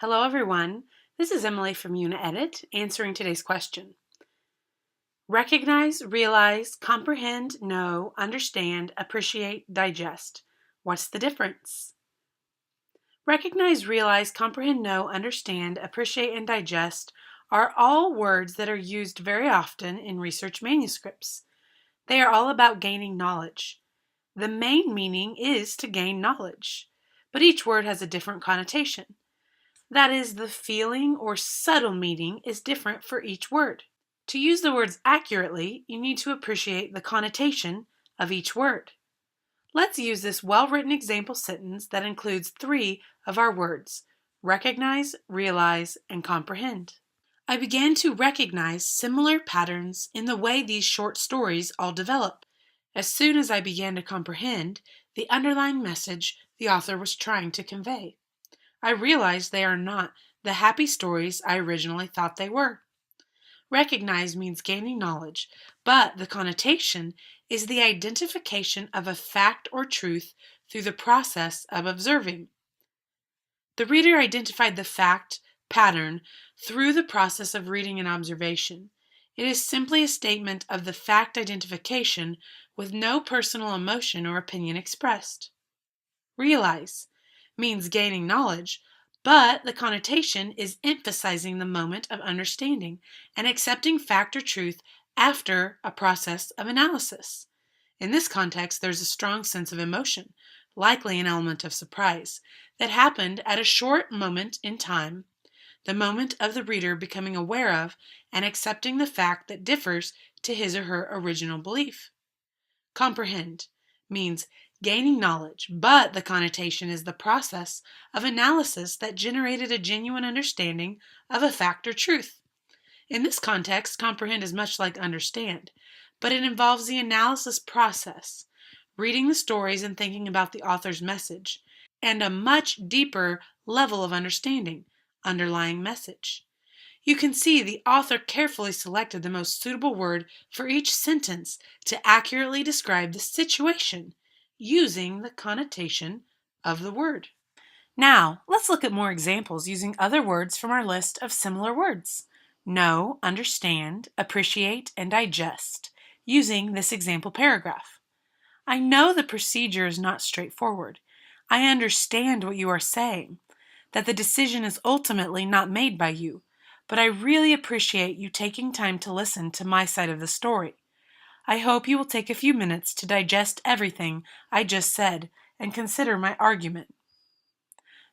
Hello everyone, this is Emily from Uni-edit answering today's question. Recognize, realize, comprehend, know, understand, appreciate, digest. What's the difference? Recognize, realize, comprehend, know, understand, appreciate, and digest are all words that are used very often in research manuscripts. They are all about gaining knowledge. The main meaning is to gain knowledge, but each word has a different connotation. That is, the feeling or subtle meaning is different for each word. To use the words accurately, you need to appreciate the connotation of each word. Let's use this well-written example sentence that includes three of our words: recognize, realize, and comprehend. I began to recognize similar patterns in the way these short stories all develop. As soon as I began to comprehend the underlying message the author was trying to convey, I realized they are not the happy stories I originally thought they were. Recognize means gaining knowledge, but the connotation is the identification of a fact or truth through the process of observing. The reader identified the fact pattern through the process of reading and observation. It is simply a statement of the fact identification with no personal emotion or opinion expressed. Realize means gaining knowledge, but the connotation is emphasizing the moment of understanding and accepting fact or truth after a process of analysis. In this context, there's a strong sense of emotion, likely an element of surprise, that happened at a short moment in time, the moment of the reader becoming aware of and accepting the fact that differs to his or her original belief. Comprehend means gaining knowledge, but the connotation is the process of analysis that generated a genuine understanding of a fact or truth. In this context, comprehend is much like understand, but it involves the analysis process, reading the stories and thinking about the author's message, and a much deeper level of understanding, underlying message. You can see the author carefully selected the most suitable word for each sentence to accurately describe the situation using the connotation of the word. Now, let's look at more examples using other words from our list of similar words. Know, understand, appreciate, and digest, using this example paragraph. I know the procedure is not straightforward. I understand what you are saying, that the decision is ultimately not made by you, but I really appreciate you taking time to listen to my side of the story. I hope you will take a few minutes to digest everything I just said and consider my argument.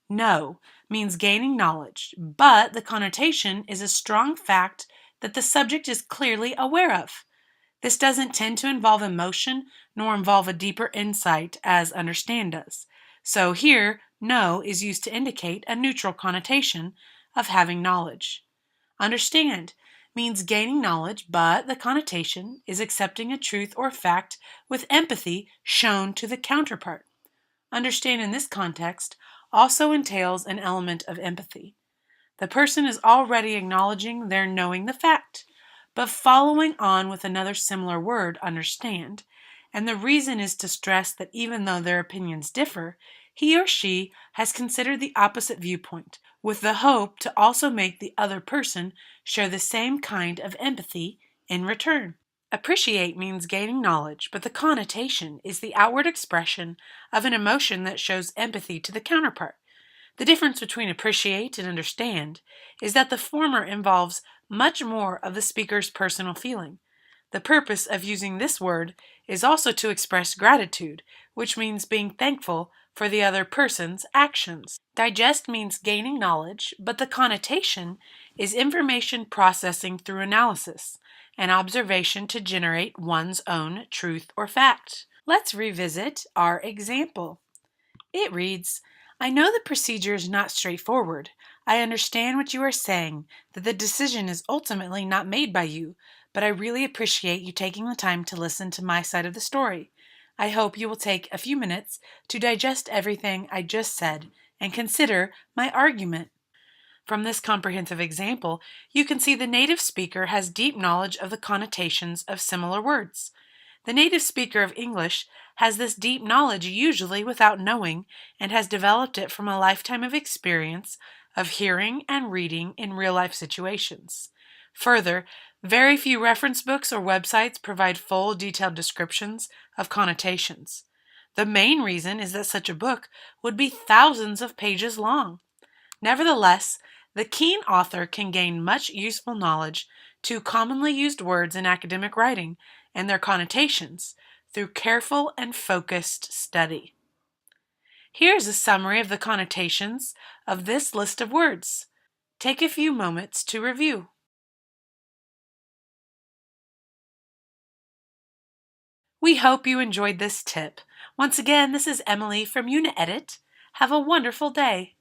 Know means gaining knowledge, but the connotation is a strong fact that the subject is clearly aware of. This doesn't tend to involve emotion nor involve a deeper insight as understand does. So here, know is used to indicate a neutral connotation of having knowledge. Understand means gaining knowledge, but the connotation is accepting a truth or fact with empathy shown to the counterpart. Understand in this context also entails an element of empathy. The person is already acknowledging their knowing the fact, but following on with another similar word, understand, and the reason is to stress that even though their opinions differ, he or she has considered the opposite viewpoint, with the hope to also make the other person share the same kind of empathy in return. Appreciate means gaining knowledge, but the connotation is the outward expression of an emotion that shows empathy to the counterpart. The difference between appreciate and understand is that the former involves much more of the speaker's personal feeling. The purpose of using this word is also to express gratitude, which means being thankful for the other person's actions. Digest means gaining knowledge, but the connotation is information processing through analysis and observation to generate one's own truth or fact. Let's revisit our example. It reads, I know the procedure is not straightforward. I understand what you are saying, that the decision is ultimately not made by you, but I really appreciate you taking the time to listen to my side of the story. I hope you will take a few minutes to digest everything I just said and consider my argument. From this comprehensive example, you can see the native speaker has deep knowledge of the connotations of similar words. The native speaker of English has this deep knowledge usually without knowing and has developed it from a lifetime of experience of hearing and reading in real-life situations. Further, very few reference books or websites provide full, detailed descriptions of connotations. The main reason is that such a book would be thousands of pages long. Nevertheless, the keen author can gain much useful knowledge to commonly used words in academic writing and their connotations through careful and focused study. Here's a summary of the connotations of this list of words. Take a few moments to review. We hope you enjoyed this tip. Once again, this is Emily from Uni-edit. Have a wonderful day.